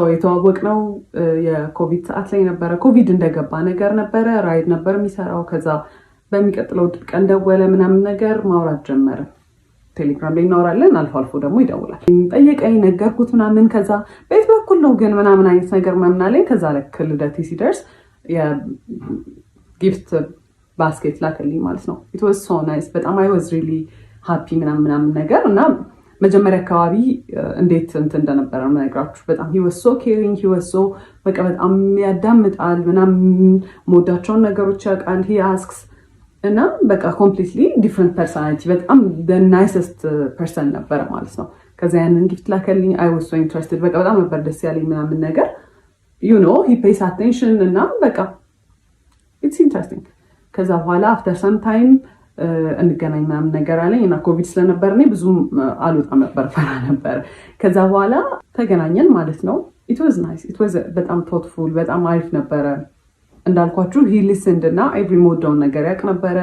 የተዋወቅነው የኮቪድ ሰዓት ላይ ነበረ። ኮቪድ እንደገባ ነገር ነበረ። ራይድ ነበር የሚሰራው። ከዛ በሚቀጥለው ቀን ደወለ ምናምን ነገር ማውራት ጀመረ። ቴሌግራም ላይ እናወራለን፣ አልፎ አልፎ ደግሞ ይደውላል። ጠየቀኝ፣ ነገርኩት ምናምን። ከዛ በየት በኩል ነው ግን ምናምን አይነት ነገር ምናምን አለኝ። ከዛ ልክ ልደቴ ሲደርስ የጊፍት ባስኬት ላከልኝ ማለት ነው። ኢት ዋዝ ሶ ናይስ። በጣም አይ ዋዝ ሪሊ ሃፒ ምናምን ነገር እና መጀመሪያ አካባቢ እንዴት እንትን እንደነበረ የምነግራችሁ። በጣም he was so caring, he was so በቃ በጣም ያዳምጣል ምናምን፣ መወዳቸውን ነገሮች ያውቃል። he asks እና በቃ ኮምፕሊትሊ ዲፍረንት ፐርሰናሊቲ፣ በጣም the nicest person ነበረ ማለት ነው። ከዛ ያንን ጊፍት ላከልኝ። I was so interested፣ በቃ በጣም ነበር ደስ ያለኝ ምናምን ነገር you know he pays attention እና በቃ it's interesting። ከዛ በኋላ after some time እንገናኝ ምናምን ነገር አለኝ እና ኮቪድ ስለነበር እኔ ብዙም አልወጣም ነበር፣ ፈራ ነበር። ከዛ በኋላ ተገናኘን ማለት ነው። it was nice, it was በጣም thoughtful፣ በጣም አሪፍ ነበረ። እንዳልኳችሁ he listened እና every ሞደውን ነገር ያውቅ ነበረ።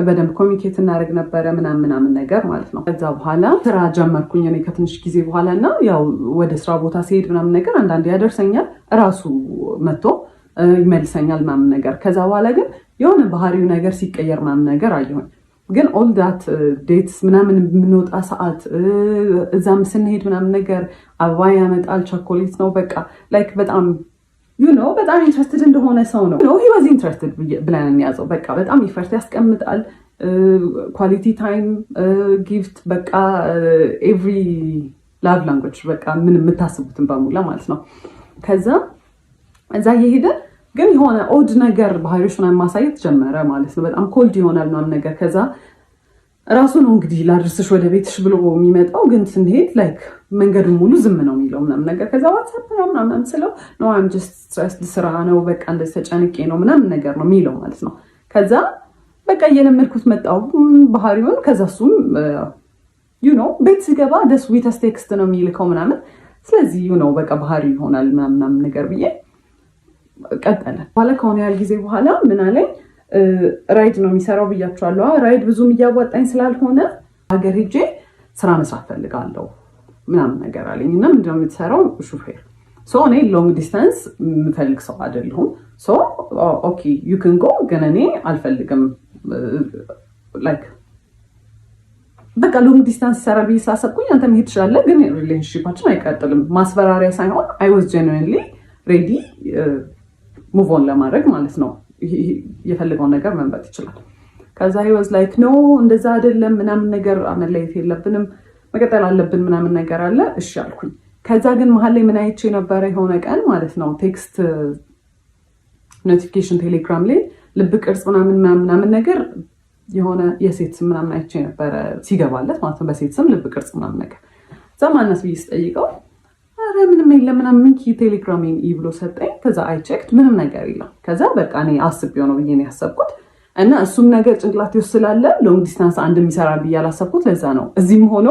በደንብ ኮሚኒኬት እናደርግ ነበረ ምናምን ነገር ማለት ነው። ከዛ በኋላ ስራ ጀመርኩኝ እኔ ከትንሽ ጊዜ በኋላ እና ያው ወደ ስራ ቦታ ሲሄድ ምናምን ነገር አንዳንዴ ያደርሰኛል፣ እራሱ መጥቶ ይመልሰኛል ምናምን ነገር። ከዛ በኋላ ግን የሆነ ባህሪው ነገር ሲቀየር ምናምን ነገር አየሁኝ። ግን ኦል ዳት ዴትስ ምናምን የምንወጣ ሰዓት እዛም ስንሄድ ምናምን ነገር አበባ ያመጣል፣ ቸኮሌት ነው በቃ ላይክ በጣም በጣም ኢንትረስትድ እንደሆነ ሰው ነው። he was interested ብለን እንያዘው። በቃ በጣም ኢፈርት ያስቀምጣል። ኳሊቲ ታይም ጊፍት በቃ ኤቭሪ ላቭ ላንጉዌጅ በቃ ምን የምታስቡትን በሙላ ማለት ነው። ከዛ እዛ እየሄደ ግን የሆነ ኦድ ነገር ባህሪዎች ምናምን ማሳየት ጀመረ ማለት ነው። በጣም ኮልድ ይሆናል ምናምን ነገር። ከዛ ራሱ ነው እንግዲህ ላድርስሽ ወደ ቤትሽ ብሎ የሚመጣው። ግን ስንሄድ ላይክ መንገዱን ሙሉ ዝም ነው የሚለው ምናምን ነገር። ከዛ ዋትሳፕ ምናምን ስለው ኖ አም ጀስት ስትረስድ ስራ ነው በቃ እንደዚህ ተጨንቄ ነው ምናምን ነገር ነው የሚለው ማለት ነው። ከዛ በቃ እየለመድኩት መጣው ባህሪውን። ከዛ እሱም ቤት ሲገባ ደስ ዊተስ ቴክስት ነው የሚልከው ምናምን። ስለዚህ በቃ ባህሪ ይሆናል ምናምን ነገር ብዬ ቀጠለ። በኋላ ከሆነ ያህል ጊዜ በኋላ ምን አለኝ፣ ራይድ ነው የሚሰራው ብያቸዋለሁ። ራይድ ብዙም እያዋጣኝ ስላልሆነ ሀገር ሄጄ ስራ መስራት ፈልጋለሁ ምናምን ነገር አለኝ። እና ምንድነው የምትሰራው? ሹፌር። እኔ ሎንግ ዲስታንስ የምፈልግ ሰው አይደለሁም። ኦኬ ዩ ካን ጎ፣ ግን እኔ አልፈልግም ላይክ በቃ ሎንግ ዲስታንስ ይሰራል ብዬ ስላሰብኩኝ አንተ መሄድ ትችላለህ፣ ግን ሪሌሽንሺፓችን አይቀጥልም። ማስፈራሪያ ሳይሆን አይ ዋዝ ጀኑዊንሊ ሬዲ ሙቭ ኦን ለማድረግ ማለት ነው። የፈለገውን ነገር መምረጥ ይችላል። ከዛ he was like no እንደዛ አይደለም ምናምን ነገር፣ መለየት የለብንም መቀጠል አለብን ምናምን ነገር አለ። እሺ አልኩኝ። ከዛ ግን መሀል ላይ ምን አይቼ ነበረ የሆነ ቀን ማለት ነው ቴክስት ኖቲፊኬሽን ቴሌግራም ላይ ልብ ቅርጽ ምናምን ነገር የሆነ የሴት ስም ምናምን አይቼ ነበረ ሲገባለት ማለት ነው። በሴት ስም ልብ ቅርጽ ምናምን ነገር። እዛ ማነስ ብዬ ስጠይቀው አረ ምንም የለም ምናምን ቴሌግራም ብሎ ሰጠኝ። ከዛ አይ ቼክድ ምንም ነገር የለም። ከዛ በቃ እኔ አስቤው ነው ብዬ ነው ያሰብኩት። እና እሱም ነገር ጭንቅላቴ ውስጥ ስላለ ሎንግ ዲስታንስ አንድ የሚሰራ ብዬ አላሰብኩት። ለዛ ነው እዚህም ሆኖ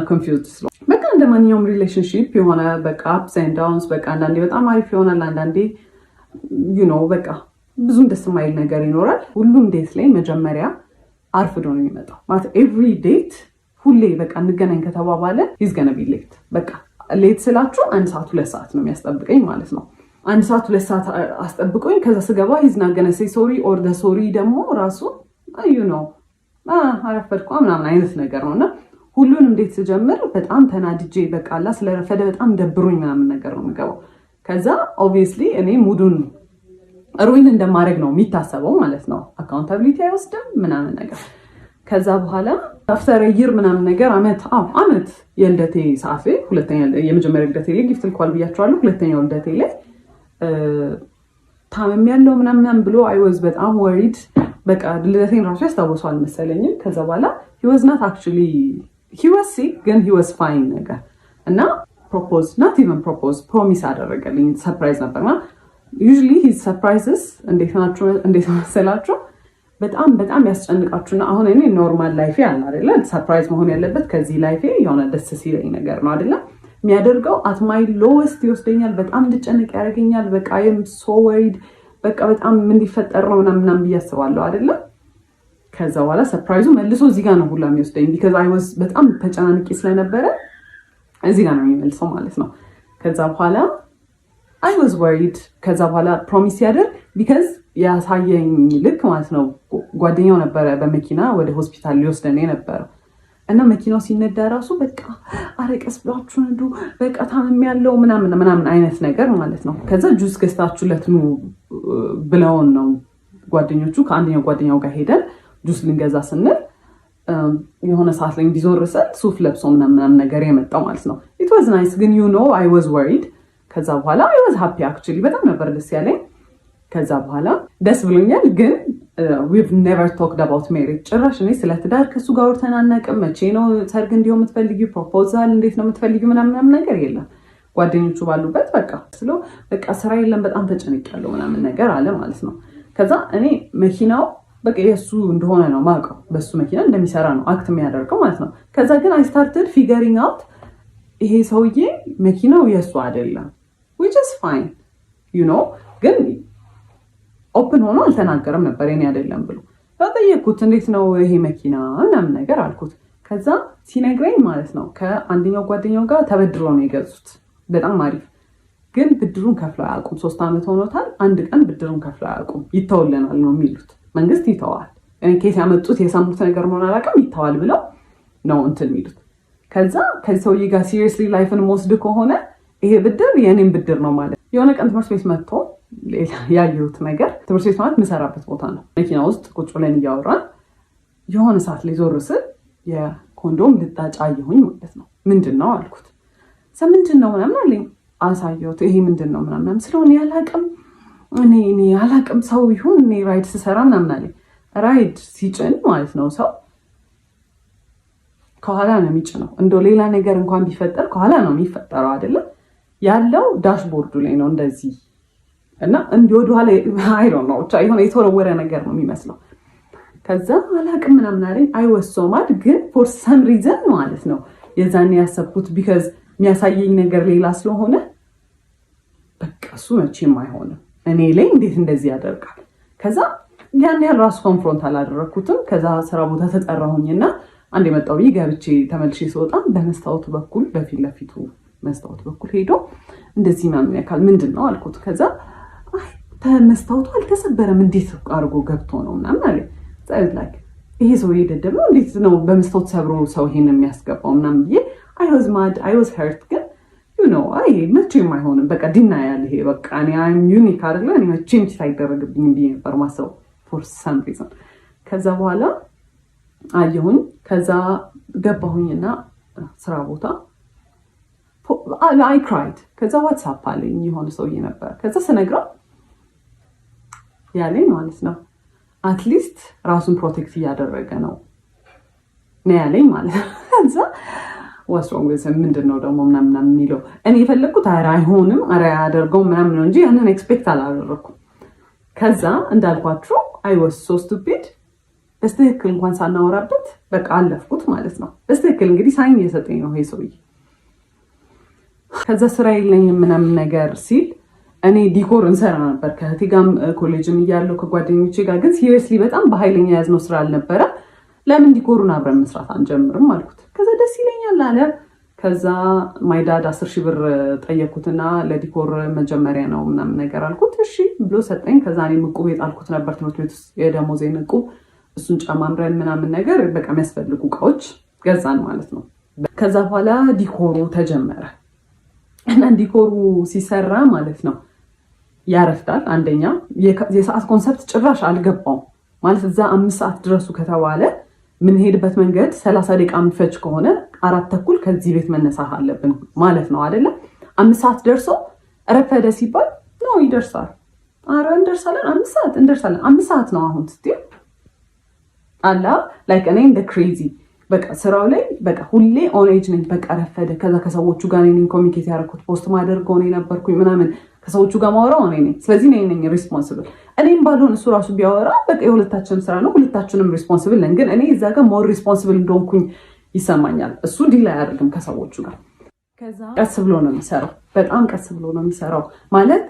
ኮንፊውዝድ ስለ በቃ እንደ ማንኛውም ሪሌሽንሺፕ የሆነ በቃ አፕስ ኤንድ ዳውንስ በቃ አንዳንዴ በጣም አሪፍ ይሆናል፣ አንዳንዴ በቃ ብዙም ደስ የማይል ነገር ይኖራል። ሁሉም ዴት ላይ መጀመሪያ አርፍዶ ነው የሚመጣው ማለት ኤቭሪ ዴት ሁሌ በቃ እንገናኝ ከተባባለ ሂዝ ገነ ቢ ሌት። በቃ ሌት ስላችሁ 1 ሰዓት 2 ሰዓት ነው የሚያስጠብቀኝ ማለት ነው። 1 ሰዓት 2 ሰዓት አስጠብቆኝ ከዛ ስገባ ሂዝ ናት ገነ ሴይ ሶሪ ኦር ደ ሶሪ ደግሞ ራሱ አረፈድኩ ምናምን አይነት ነገር ነው። እና ሁሉንም እንዴት ስጀምር በጣም ተናድጄ በቃ ስለረፈደ በጣም ደብሮኝ ምናምን ነገር ነው የምገባው። ከዛ ኦብቪየስሊ እኔ ሙዱን ሩዊን እንደማድረግ ነው የሚታሰበው ማለት ነው። አካውንታቢሊቲ አይወስድም ምናምን ነገር። ከዛ በኋላ አፍተር ይር ምናምን ነገር አመት የልደቴ ሰዓት ሁለተኛ የመጀመሪያ ልደቴ ላይ ጊፍት ልኳል ብያቸዋለሁ። ሁለተኛው ልደቴ ላይ ታመም ያለው ምናምን ብሎ አይ ዋዝ በጣም ወሪድ። በቃ ልደቴን ራሱ ያስታውሰዋል መሰለኝም። ከዛ በኋላ he was not actually he was sick ግን he was fine ነገር እና ፕሮፖዝ not even propose ፕሮሚስ አደረገልኝ። ሰርፕራይዝ ነበርና usually his surprises እንዴት መሰላችሁ በጣም በጣም ያስጨንቃችሁና አሁን እኔ ኖርማል ላይፌ አለ አይደለ ሰርፕራይዝ መሆን ያለበት ከዚህ ላይፌ የሆነ ደስ ሲለኝ ነገር ነው አይደለ የሚያደርገው at my lowest ይወስደኛል። በጣም እንድጨነቅ ያደርገኛል። በቃ I am so worried በቃ በጣም ምን ሊፈጠር ነው ምናምን ብዬ አስባለሁ አይደለ። ከዛ በኋላ ሰርፕራይዙ መልሶ እዚህ ጋር ነው ሁላ የሚወስደኝ because I was በጣም ተጨናንቄ ስለነበረ እዚህ ጋር ነው የሚመልሰው ማለት ነው። ከዛ በኋላ አይ ዋዝ ወሪድ። ከዛ በኋላ ፕሮሚስ ያደርግ ቢካዝ ያሳየኝ ልክ ማለት ነው ጓደኛው ነበረ በመኪና ወደ ሆስፒታል ሊወስደን የነበረው እና መኪናው ሲነዳ ራሱ በቃ አረቀስ ብላችሁ ነዱ በቃ ታምም ያለው ምናምን አይነት ነገር ማለት ነው። ከዛ ጁስ ገዝታችሁለት ኑ ብለውን ነው ጓደኞቹ ከአንደኛው ጓደኛው ጋር ሄደን ጁስ ልንገዛ ስንል የሆነ ሰዓት ላይ እንዲዞር ስል ሱፍ ለብሶ ምናምን ነገር የመጣው ማለት ነው። ኢት ዋዝ ናይስ ግን ዩ ኖ አይ ዋዝ ወሪድ። ከዛ በኋላ አይ ዋዝ ሃፒ አክቹሊ በጣም ነበር ደስ ያለኝ። ከዛ በኋላ ደስ ብሎኛል ግን we've never talked about marriage ጭራሽ እኔ ስለ ትዳር ከሱ ጋር ወርተን አናውቅም። መቼ ነው ሰርግ እንዲሁ የምትፈልጊው ፕሮፖዛል እንዴት ነው የምትፈልጊው ምናምን ነገር የለም። ጓደኞቹ ባሉበት በቃ ስራ የለም በጣም ተጨንቄያለሁ ምናምን ነገር አለ ማለት ነው። ከዛ እኔ መኪናው በቃ የሱ እንደሆነ ነው ማውቀው በሱ መኪና እንደሚሰራ ነው አክት የሚያደርገው ማለት ነው። ከዛ ግን I started figuring out ይሄ ሰውዬ መኪናው የሱ አይደለም which is fine you know ግን ኦፕን ሆኖ አልተናገረም ነበር የኔ አይደለም ብሎ። ተጠየቅኩት እንዴት ነው ይሄ መኪና ምናምን ነገር አልኩት። ከዛ ሲነግረኝ ማለት ነው ከአንደኛው ጓደኛው ጋር ተበድሮ ነው የገዙት። በጣም አሪፍ ግን ብድሩን ከፍለው አያውቁም። 3 ዓመት ሆኖታል። አንድ ቀን ብድሩን ከፍለው አያውቁም። ይተውልናል ነው የሚሉት። መንግስት ይተዋል። ኬስ ያመጡት የሰሙት ነገር መሆን አላውቅም ይተዋል ብለው ነው እንትን የሚሉት። ከዛ ከዚህ ሰውዬ ጋር ሲሪየስሊ ላይፍን መወስድ ከሆነ ይሄ ብድር የኔም ብድር ነው ማለት። የሆነ ቀን ትምህርት ቤት መጥቶ ያየሁት ነገር ትምህርት ቤት ማለት የምሰራበት ቦታ ነው። መኪና ውስጥ ቁጭ ብለን እያወራን የሆነ ሰዓት ላይ ዞር ስል የኮንዶም ልጣጭ አየሁኝ ማለት ነው። ምንድን ነው አልኩት። ምንድን ነው ምናምን አለኝ። አሳየሁት። ይሄ ምንድን ነው ምናምን ስለሆነ ያላቅም እኔ ያላቅም ሰው ይሁን እኔ ራይድ ስሰራ ምናምን አለኝ። ራይድ ሲጭን ማለት ነው ሰው ከኋላ ነው የሚጭነው። እንደው ሌላ ነገር እንኳን ቢፈጠር ከኋላ ነው የሚፈጠረው አይደለም ያለው ዳሽቦርዱ ላይ ነው እንደዚህ እና እንዲህ ወደኋላ አይ ዶንት ኖ ብቻ የሆነ የተወረወረ ነገር ነው የሚመስለው። ከዛ አላቅም ምናምን አለኝ። አይ ዋዝ ሶ ማድ ግን ፎር ሰም ሪዘን ማለት ነው የዛኔ ያሰብኩት ቢካዝ የሚያሳየኝ ነገር ሌላ ስለሆነ በቃ እሱ መቼም አይሆንም እኔ ላይ እንዴት እንደዚህ ያደርጋል። ከዛ ያን ያህል ራሱ ኮንፍሮንት አላደረኩትም። ከዛ ስራ ቦታ ተጠራሁኝና አንድ የመጣው ገብቼ ተመልሼ ስወጣ በመስታወቱ በኩል በፊት ለፊቱ መስታወት በኩል ሄዶ እንደዚህ ምናምን ያካል ምንድን ነው አልኩት። ከዛ መስታወቱ አልተሰበረም እንዴት አድርጎ ገብቶ ነው ምናምን አለ። ይሄ ሰው የደደብ ነው እንዴት ነው በመስታወት ሰብሮ ሰው ይሄን የሚያስገባው ምናምን ብዬ አይ ዋዝ ማድ አይ ዋዝ ሄርት ግን ዩ ኖ አይ መቼም አይሆንም በቃ ዲና ያለ ይሄ በቃ እኔ አም ዩኒክ አይደለ እኔ መቼም ሳይደረግብኝ ብዬ ነበር ማሰብ ፎር ሰም ሪዝን። ከዛ በኋላ አየሁኝ። ከዛ ገባሁኝና ስራ ቦታ አይ ክራይድ። ከዛ ዋትስአፕ አለኝ የሆነ ሰውዬ ነበር። ከዛ ስነግረው ያለኝ ማለት ነው አትሊስት ራሱን ፕሮቴክት እያደረገ ነው ያለኝ ማለት ነው። ከዛ ዋስሮንግ ምንድን ነው ደግሞ ምናምን የሚለው እኔ የፈለግኩት አይሆንም አያደርገውም ምናምን ነው እንጂ ያንን ኤክስፔክት አላደረኩም። ከዛ እንዳልኳችሁ አይ ዋዝ ሶ ስቱፒድ በስትክክል እንኳን ሳናወራበት በቃ አለፍኩት ማለት ነው። በስትክክል እንግዲህ ሳይን እየሰጠኝ ነው ይሄ ሰውዬ። ከዛ ስራ የለኝም ምናምን ነገር ሲል እኔ ዲኮር እንሰራ ነበር ከእህቴ ጋርም ኮሌጅም እያለሁ ከጓደኞቼ ጋር ግን ሲሪየስሊ በጣም በኃይለኛ ያዝነው ስራ አልነበረ። ለምን ዲኮሩን አብረን መስራት አንጀምርም አልኩት። ከዛ ደስ ይለኛል አለ። ከዛ ማይዳድ 10,000 ብር ጠየኩትና ለዲኮር መጀመሪያ ነው ምናምን ነገር አልኩት። እሺ ብሎ ሰጠኝ። ከዛ እኔ ዕቁብ የጣልኩት ነበር ትምህርት ቤት ውስጥ የደሞዜን ዕቁብ እሱን ጨማምረን ምናምን ነገር በቃ የሚያስፈልጉ እቃዎች ገዛን ማለት ነው። ከዛ በኋላ ዲኮሩ ተጀመረ እና ዲኮሩ ሲሰራ ማለት ነው ያረፍዳል። አንደኛ የሰዓት ኮንሰፕት ጭራሽ አልገባውም ማለት እዛ 5 ሰዓት ድረሱ ከተባለ ምንሄድበት መንገድ 30 ደቂቃ ምፈጅ ከሆነ 4:30 ከዚህ ቤት መነሳት አለብን ማለት ነው አይደለም። 5 ሰዓት ደርሶ ረፈደ ሲባል ነው ይደርሳል። አረ እንደርሳለን 5 ሰዓት እንደርሳለን 5 ሰዓት ነው አሁን ስትይ አላ ላይክ እኔ እንደ ክሬዚ በቃ ስራው ላይ በቃ ሁሌ ኦን ኤጅ ነኝ። በቃ ረፈደ። ከዛ ከሰዎቹ ጋር ነኝ ኮሚኒኬት ያደረኩት ፖስት ማደርገው እኔ ነበርኩኝ ምናምን ከሰዎቹ ጋር ማወራው እኔ ነኝ። ስለዚህ ነኝ ሪስፖንሲብል። እኔም ባልሆን እሱ ራሱ ቢያወራ በቃ የሁለታችንም ስራ ነው፣ ሁለታችንም ሪስፖንሲብል ነን። ግን እኔ እዛ ጋር ሞር ሪስፖንሲብል እንደሆንኩኝ ይሰማኛል። እሱ ዲል አያደርግም ከሰዎቹ ጋር። ከዛ ቀስ ብሎ ነው የሚሰራው፣ በጣም ቀስ ብሎ ነው የሚሰራው ማለት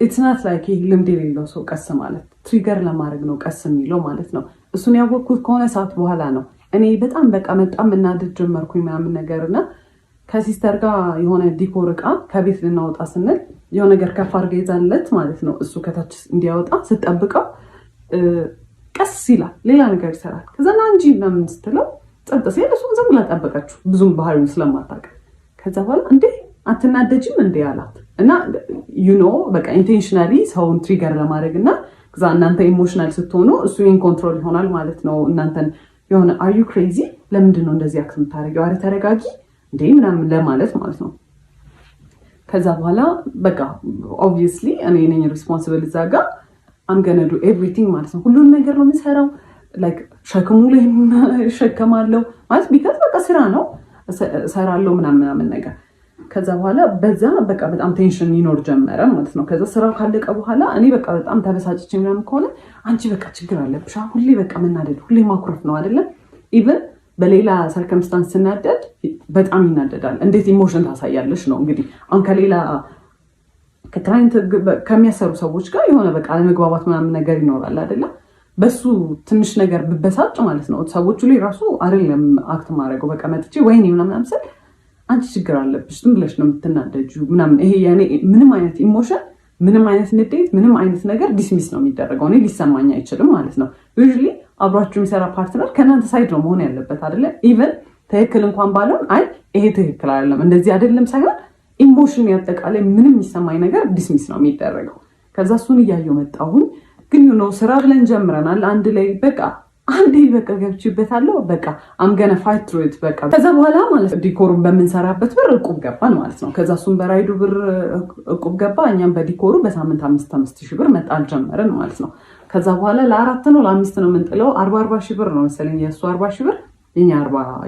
ኢትስ ናት ላይክ ይሄ ልምድ የሌለው ሰው ቀስ ማለት ትሪገር ለማድረግ ነው ቀስ የሚለው ማለት ነው። እሱን ያወቅኩት ከሆነ ሰዓት በኋላ ነው። እኔ በጣም በቃ መጣም እናድድ ጀመርኩኝ ምናምን ነገርና ከሲስተር ጋር የሆነ ዲኮር እቃ ከቤት ልናወጣ ስንል የሆነ ነገር ከፍ አድርጋ ይዛለት ማለት ነው። እሱ ከታች እንዲያወጣ ስጠብቀው ቀስ ይላል፣ ሌላ ነገር ይሰራል። ከዛ ና እንጂ ምናምን ስትለው ጸጥ ሲል እሱም ዝም ብላ ጠበቀችው፣ ብዙም ባህሪውን ስለማታውቅ። ከዛ በኋላ እንዴ አትናደጂም እንዴ አላት እና በቃ ኢንቴንሽናሊ ሰውን ትሪገር ለማድረግ እና ከዛ እናንተ ኢሞሽናል ስትሆኑ እሱ ኢን ኮንትሮል ይሆናል ማለት ነው። እናንተን የሆነ አር ዩ ክሬዚ ለምንድን ነው እንደዚህ አክት የምታደርጊው? ኧረ ተረጋጊ እንዴ ምናምን ለማለት ማለት ነው። ከዛ በኋላ በቃ ኦብቪየስሊ እኔ ነኝ ሪስፖንሲብል እዛ ጋር አም ገነ ዱ ኤቭሪቲንግ ማለት ነው። ሁሉን ነገር ነው የምሰራው። ላይክ ሸክሙ ላይ እሸከማለሁ ማለት ቢካዝ በቃ ስራ ነው እሰራለሁ ምናምን ነገር። ከዛ በኋላ በዛ በቃ በጣም ቴንሽን ይኖር ጀመረ ማለት ነው። ከዛ ስራው ካለቀ በኋላ እኔ በቃ በጣም ተበሳጭቼ ምናምን ከሆነ አንቺ በቃ ችግር አለብሽ ሁሌ በቃ መናደድ፣ ሁሌ ማኩረፍ ነው አይደለም። ኢቨን በሌላ ሰርከምስታንስ ስናደድ በጣም ይናደዳል። እንዴት ኢሞሽን ታሳያለሽ ነው እንግዲህ። አሁን ከሌላ ከክላይንት ከሚያሰሩ ሰዎች ጋር የሆነ በቃ አለመግባባት ምናምን ነገር ይኖራል አይደለም። በሱ ትንሽ ነገር ብበሳጭ ማለት ነው ሰዎቹ ላይ ራሱ አይደለም አክት ማድረገው በቃ መጥቼ ወይኔ ምናምን ስል አንቺ ችግር አለብሽ ዝም ብለሽ ነው የምትናደጂው ምናምን። ይሄ ያኔ ምንም አይነት ኢሞሽን፣ ምንም አይነት ንዴት፣ ምንም አይነት ነገር ዲስሚስ ነው የሚደረገው። እኔ ሊሰማኝ አይችልም ማለት ነው። ዩዥሊ አብሯችሁ የሚሰራ ፓርትነር ከእናንተ ሳይድ ነው መሆን ያለበት አይደለ? ኢቨን ትክክል እንኳን ባለውን አይ ይሄ ትክክል አይደለም እንደዚህ አይደለም ሳይሆን ኢሞሽን ያጠቃላይ ምንም የሚሰማኝ ነገር ዲስሚስ ነው የሚደረገው። ከዛ እሱን እያየው መጣሁኝ። ግን ስራ ብለን ጀምረናል አንድ ላይ በቃ አንዴ በቃ ገብቼበታለሁ በቃ አምገነ ፋይት ትሩ ኢት በቃ። ከዛ በኋላ ማለት ዲኮሩን በምንሰራበት ብር እቁብ ገባን ማለት ነው። ከዛ እሱን በራይዱ ብር እቁብ ገባ፣ እኛም በዲኮሩ በሳምንት 5,000 ብር መጣል ጀመርን ማለት ነው። ከዛ በኋላ ለ4 ነው ለ5 ነው የምንጥለው 40 ሺህ ብር ነው መሰለኝ የእሱ 40 ሺህ ብር የኛ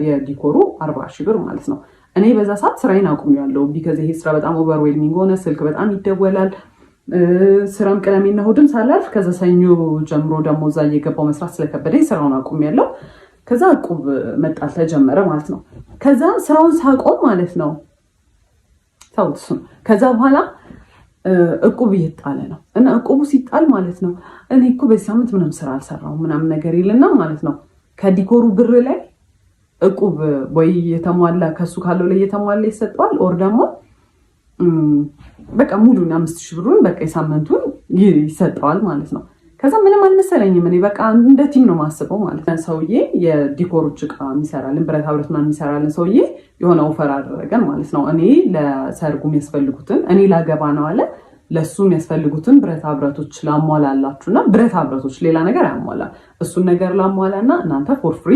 የዲኮሩ 40 ሺህ ብር ማለት ነው። እኔ በዛ ሰዓት ስራዬን አቁሜያለሁ። ቢካዝ ይሄ ስራ በጣም ኦቨርዌልሚንግ ሆነ። ስልክ በጣም ይደወላል። ስራም ቅዳሜና እሑድም ሳላልፍ ከዛ ሰኞ ጀምሮ ደግሞ እዛ እየገባው መስራት ስለከበደኝ ስራውን አቁሜያለሁ። ከዛ እቁብ መጣል ተጀመረ ማለት ነው። ከዛ ስራውን ሳቆም ማለት ነው ታውትሱ ከዛ በኋላ እቁብ እየጣለ ነው እና እቁቡ ሲጣል ማለት ነው እኔ እኮ በዚህ ሳምንት ምንም ስራ አልሰራሁም ምናምን ነገር ይልና ማለት ነው ከዲኮሩ ብር ላይ እቁብ ወይ የተሟላ ከሱ ካለው ላይ የተሟላ ይሰጠዋል ኦር ደግሞ በቃ ሙሉን 5,000 ብሩን በቃ የሳምንቱን ይሰጠዋል ማለት ነው። ከዛ ምንም አልመሰለኝም። እኔ በቃ እንደ ቲም ነው ማስበው ማለት ነው። ሰውዬ የዲኮሮች እቃ የሚሰራልን ብረታ ብረት ምናምን የሚሰራልን ሰውዬ የሆነ ኦፈር አደረገን ማለት ነው። እኔ ለሰርጉ የሚያስፈልጉትን እኔ ላገባ ነው አለ ለሱ የሚያስፈልጉትን ብረታ ብረቶች ላሟላላችሁና ብረታ ብረቶች ሌላ ነገር አያሟላል እሱን ነገር ላሟላና እናንተ ፎር ፍሪ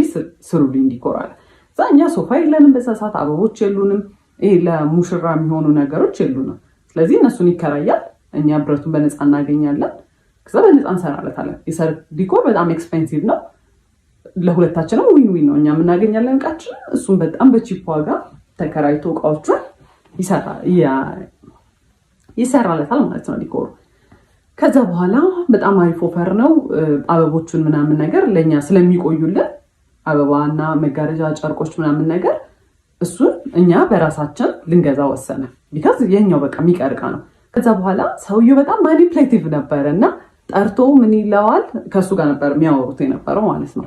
ስሩልኝ ዲኮር አለ። እዛ እኛ ሶፋ የለንም በዛ ሰዓት አበቦች የሉንም። ይሄ ለሙሽራ የሚሆኑ ነገሮች የሉንም። ስለዚህ እነሱን ይከራያል፣ እኛ ብረቱን በነፃ እናገኛለን። ከዛ በነፃ እንሰራለታለን። የሰርግ ዲኮር በጣም ኤክስፔንሲቭ ነው። ለሁለታችንም ዊን ዊን ነው። እኛም እናገኛለን እቃችን፣ እሱም በጣም በቺፕ ዋጋ ተከራይቶ እቃዎቹን ይሰራለታል ማለት ነው ዲኮሩ። ከዛ በኋላ በጣም አሪፍ ኦፈር ነው። አበቦቹን ምናምን ነገር ለእኛ ስለሚቆዩልን አበባና መጋረጃ ጨርቆች ምናምን ነገር እሱን እኛ በራሳችን ልንገዛ ወሰነ። ቢካዝ የኛው በቃ የሚቀርቃ ነው። ከዛ በኋላ ሰውየው በጣም ማኒፕሌቲቭ ነበረ እና ጠርቶ ምን ይለዋል ከእሱ ጋር ነበር የሚያወሩት የነበረው ማለት ነው።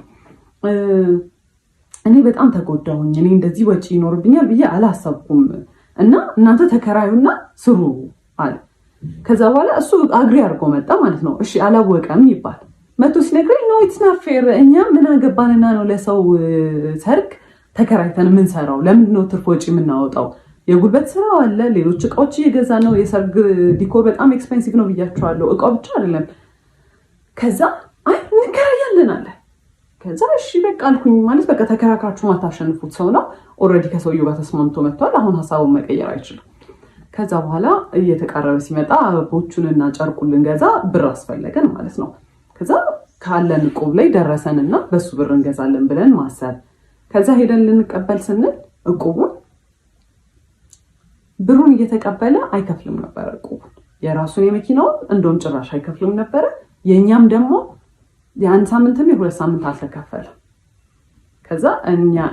እኔ በጣም ተጎዳሁኝ፣ እኔ እንደዚህ ወጪ ይኖርብኛል ብዬ አላሰብኩም እና እናንተ ተከራዩና ስሩ አለ። ከዛ በኋላ እሱ አግሪ አድርጎ መጣ ማለት ነው። እሺ አላወቀም ይባል መቶ ሲነግረኝ ነው ኢትስ ናት ፌር፣ እኛ ምን አገባንና ነው ለሰው ሰርግ ተከራይተን የምንሰራው? ለምንድን ነው ትርፍ ወጪ የምናወጣው? የጉልበት ስራው አለ፣ ሌሎች እቃዎች እየገዛ ነው። የሰርግ ዲኮር በጣም ኤክስፔንሲቭ ነው ብያቸዋለሁ። እቃው ብቻ አይደለም። ከዛ አይ እንከራያለን አለ። ከዛ እሺ በቃ አልኩኝ። ማለት በቃ ተከራክራችሁ ማታሸንፉት ሰው ነው። ኦልሬዲ ከሰውየው ጋር ተስማምቶ መጥቷል። አሁን ሀሳቡን መቀየር አይችልም። ከዛ በኋላ እየተቃረበ ሲመጣ አበቦቹንና ጨርቁን ልንገዛ ብር አስፈለገን ማለት ነው። ከዛ ካለን እቁብ ላይ ደረሰንና በሱ ብር እንገዛለን ብለን ማሰብ። ከዛ ሄደን ልንቀበል ስንል እቁቡን ብሩን እየተቀበለ አይከፍልም ነበር። እቁቡን የራሱን የመኪናውን እንደውም ጭራሽ አይከፍልም ነበረ። የእኛም ደግሞ የአንድ ሳምንትም የሁለት ሳምንት አልተከፈለም። ከዛ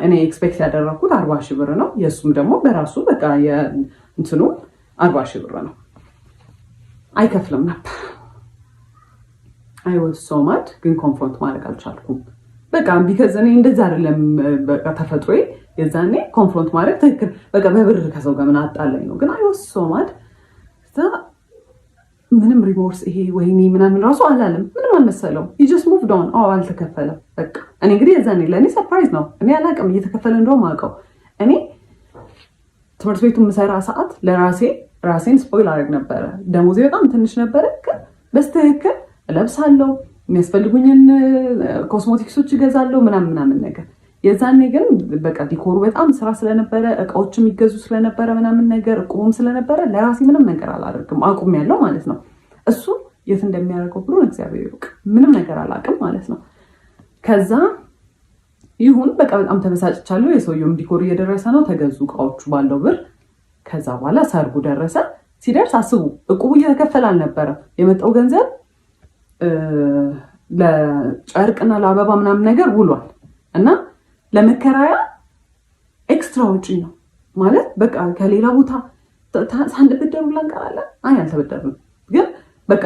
እኔ ኤክስፔክት ያደረኩት 40 ሺህ ብር ነው። የእሱም ደግሞ በራሱ በቃ እንትኑ 40 ሺህ ብር ነው። አይከፍልም ነበር። አይ ዋዝ ሶ ማድ። ግን ኮንፍሮንት ማድረግ አልቻልኩም። በቃ ቢካዝ እኔ እንደዛ አይደለም በቃ ተፈጥሮዬ የዛኔ ኮንፍሮንት ማድረግ ትክክል በቃ በብር ከሰው ጋር ምን አጣላኝ ነው። ግን አይወሶማድ ምንም ሪሞርስ ይሄ ወይኔ ምናምን ራሱ አላለም። ምንም አልመሰለውም። he just moved on አልተከፈለም በቃ። እኔ እንግዲህ የዛኔ ለእኔ ሰርፕራይዝ ነው። እኔ አላውቅም እየተከፈለ እንደውም አውቀው እኔ ትምህርት ቤቱ የምሰራ ሰዓት ራሴን ስፖይል አድርግ ነበረ። ደሞዜ በጣም ትንሽ ነበረ፣ ግን በስትክክል እለብሳለሁ፣ የሚያስፈልጉኝን ኮስሞቲክሶች እገዛለሁ ምናምን ነገር። የዛኔ ግን በቃ ዲኮሩ በጣም ስራ ስለነበረ እቃዎች የሚገዙ ስለነበረ ምናምን ነገር እቁም ስለነበረ ለራሴ ምንም ነገር አላደርግም። አቁም ያለው ማለት ነው። እሱ የት እንደሚያደርገው ብሎ እግዚአብሔር ይወቅ። ምንም ነገር አላውቅም ማለት ነው። ከዛ ይሁን በቃ በጣም ተበሳጭቻለሁ። የሰውየውም ዲኮር እየደረሰ ነው፣ ተገዙ እቃዎቹ ባለው ብር። ከዛ በኋላ ሰርጉ ደረሰ። ሲደርስ አስቡ እቁቡ እየተከፈለ አልነበረም። የመጣው ገንዘብ ለጨርቅና ለአበባ ምናምን ነገር ውሏል እና ለመከራያ ኤክስትራ ውጪ ነው ማለት በቃ ከሌላ ቦታ ሳንበደሩ ላንቀራለን። አልተበደርንም፣ ግን በቃ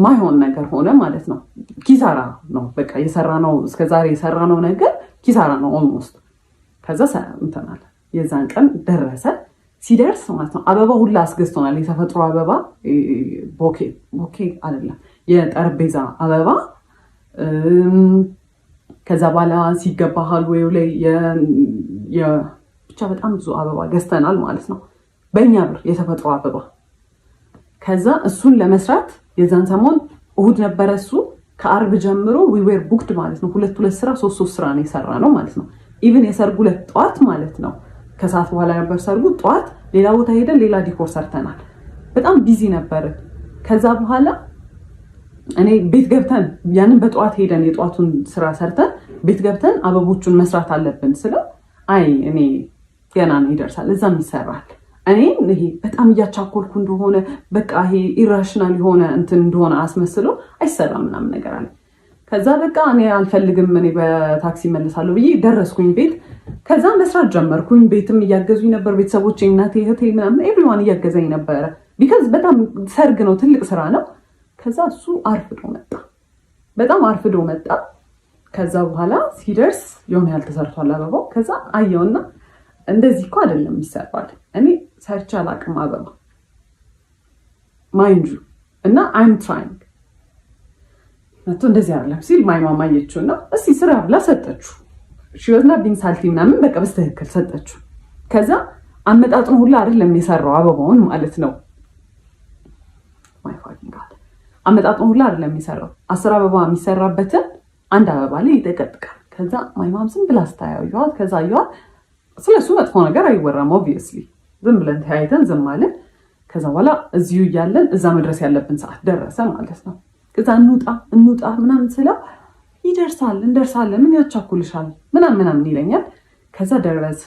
ማይሆን ነገር ሆነ ማለት ነው። ኪሳራ ነው በቃ የሰራነው እስከዛሬ የሰራነው ነገር ኪሳራ ነው ኦልሞስት። ከዛ እንተናል የዛን ቀን ደረሰ። ሲደርስ ማለት ነው አበባ ሁላ አስገዝቶናል። የተፈጥሮ አበባ ቦኬ አይደለም የጠረጴዛ አበባ። ከዛ በኋላ ሲገባ ሃልዌው ላይ ብቻ በጣም ብዙ አበባ ገዝተናል ማለት ነው በእኛ ብር የተፈጥሮ አበባ። ከዛ እሱን ለመስራት የዛን ሰሞን እሁድ ነበረ። እሱ ከአርብ ጀምሮ we were booked ማለት ነው። ሁለት ስራ ሶስት ስራ ነው የሰራ ነው ማለት ነው። ኢቭን የሰርጉ ዕለት ጠዋት ማለት ነው ከሰዓት በኋላ ነበር ሰርጉ። ጠዋት ሌላ ቦታ ሄደን ሌላ ዲኮር ሰርተናል። በጣም ቢዚ ነበር። ከዛ በኋላ እኔ ቤት ገብተን ያንን በጠዋት ሄደን የጠዋቱን ስራ ሰርተን ቤት ገብተን አበቦቹን መስራት አለብን ስለው እኔ ገና ነው ይደርሳል፣ እዛም ይሰራል። እኔ ይሄ በጣም እያቻኮልኩ እንደሆነ በቃ ይሄ ኢራሽናል የሆነ እንትን እንደሆነ አስመስሎ አይሰራም ምናምን ነገር አለ። ከዛ በቃ እኔ አልፈልግም፣ እኔ በታክሲ መለሳለሁ ብዬ ደረስኩኝ ቤት። ከዛ መስራት ጀመርኩኝ። ቤትም እያገዙኝ ነበር ቤተሰቦቼ፣ እናቴ፣ እህቴ ምናምን ኤቭሪዋን እያገዘኝ ነበረ። ቢካዝ በጣም ሰርግ ነው፣ ትልቅ ስራ ነው። ከዛ እሱ አርፍዶ መጣ፣ በጣም አርፍዶ መጣ። ከዛ በኋላ ሲደርስ የሆነ ያህል ተሰርቷል አበባው። ከዛ አየውና እንደዚህ እኮ አይደለም ይሰራል፣ እኔ ሰርቼ አላውቅም አበባ ማይንዱ እና አይም ትራይንግ መቶ እንደዚህ አይደለም ሲል ማይ ማማ አየችውና እስቲ ስራ ብላ ሰጠችው። ሽወዝና ቢንሳልቲ ምናምን በቃ በስተክክል ሰጠችው። ከዛ አመጣጥኑ ሁላ አይደለም የሰራው አበባውን ማለት ነው። ማይ ፋኪንግ ጋድ አመጣጥኑ ሁላ አይደለም የሰራው። 10 አበባ የሚሰራበትን አንድ አበባ ላይ ይጠቀጥቃል። ከዛ ማይ ማም ዝም ብላ ስታያዩት ከዛ አዩት። ስለሱ መጥፎ ነገር አይወራም ኦብቪየስሊ፣ ዝም ብለን ተያይተን ዝም አለን። ከዛ በኋላ እዚሁ እያለን እዛ መድረስ ያለብን ሰዓት ደረሰ ማለት ነው። ከዛ እንውጣ ምናምን ስለው ይደርሳል እንደርሳለን፣ ምን ያቻኩልሻል ምናምን ይለኛል። ከዛ ደረስ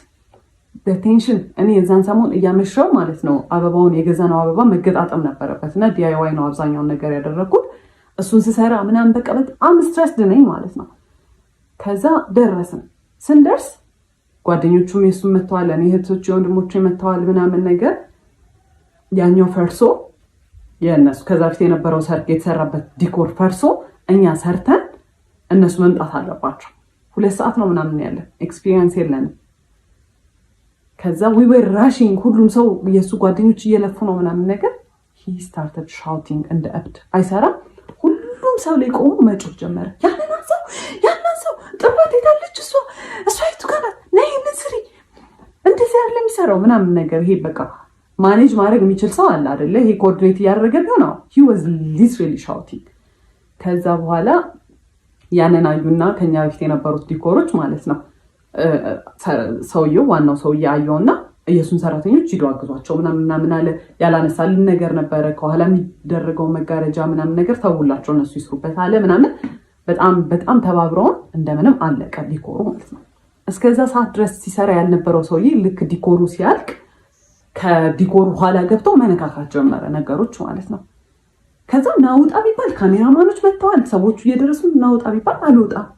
በቴንሽን እኔ የዛን ሰሞን እያመሸው ማለት ነው አበባውን የገዛነው አበባ መገጣጠም ነበረበት እና ዲአይዋይ ነው አብዛኛውን ነገር ያደረኩት። እሱን ስሰራ ምናምን በቃ በጣም ስትረስ ነኝ ማለት ነው። ከዛ ደረስን። ስንደርስ ጓደኞቹም የሱም መተዋል፣ እኔ እህቶች የወንድሞች መተዋል ምናምን ነገር። ያኛው ፈርሶ የእነሱ ከዛ ፊት የነበረው ሰርግ የተሰራበት ዲኮር ፈርሶ እኛ ሰርተን እነሱ መምጣት አለባቸው። 2 ሰዓት ነው ምናምን ያለን፣ ኤክስፒሪየንስ የለንም። ከዛ we were rushing፣ ሁሉም ሰው የሱ ጓደኞች እየለፉ ነው ምናምን ነገር። he started shouting እንደ እብድ። አይሰራም። ሁሉም ሰው ላይ ቆሞ መጮህ ጀመረ። ያንን ሰው ጥባት የታለች እሷ የቱ ጋር ናት? ነይ ስሪ፣ እንደዚህ አይደለም የሚሰራው ምናምን ነገር። ይሄ በቃ ማኔጅ ማድረግ የሚችል ሰው አለ አይደለ? ይሄ ኮኦርዲኔት እያደረገ ቢሆን he was literally shouting። ከዛ በኋላ ያንን አዩና ከኛ በፊት የነበሩት ዲኮሮች ማለት ነው ሰውየው ዋናው ሰውዬ አየውና የሱን ሰራተኞች ሂዱ አግዟቸው ምናምን አለ። ያላነሳልን ነገር ነበረ ከኋላ የሚደረገው መጋረጃ ምናምን ነገር ተውላቸው እነሱ ይስሩበት አለ ምናምን። በጣም ተባብረውን እንደምንም አለቀ ዲኮሩ ማለት ነው። እስከዛ ሰዓት ድረስ ሲሰራ ያልነበረው ሰውዬ ልክ ዲኮሩ ሲያልቅ ከዲኮሩ ኋላ ገብተው መነካካት ጀመረ ነገሮች ማለት ነው። ከዛ ናውጣ ቢባል ካሜራማኖች መጥተዋል፣ ሰዎቹ እየደረሱ ናውጣ ቢባል አልወጣም።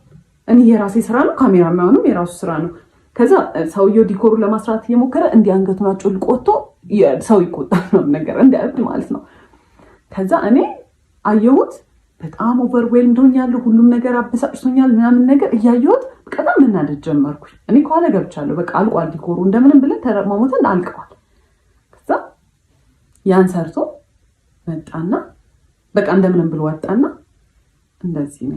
እኔ የራሴ ስራ ነው፣ ካሜራማኑም የራሱ ስራ ነው። ከዛ ሰውየው ዲኮሩ ለማስራት እየሞከረ እንዲህ አንገቱን አጮልቆ ወጥቶ ሰው ይቆጣል ነው ነገር እንደ እብድ ማለት ነው። ከዛ እኔ አየሁት፣ በጣም ኦቨርዌልምድ ሆኛለሁ፣ ሁሉም ነገር አበሳጭቶኛል ምናምን ነገር እያየሁት በጣም መናደድ ጀመርኩኝ። እኔ ከኋላ ገብቻለሁ። በቃ አልቋል ዲኮሩ እንደምንም ብለን ተረማሞተን አልቀዋል። ከዛ ያን ሰርቶ መጣና በቃ እንደምንም ብሎ ወጣና እንደዚህ ነው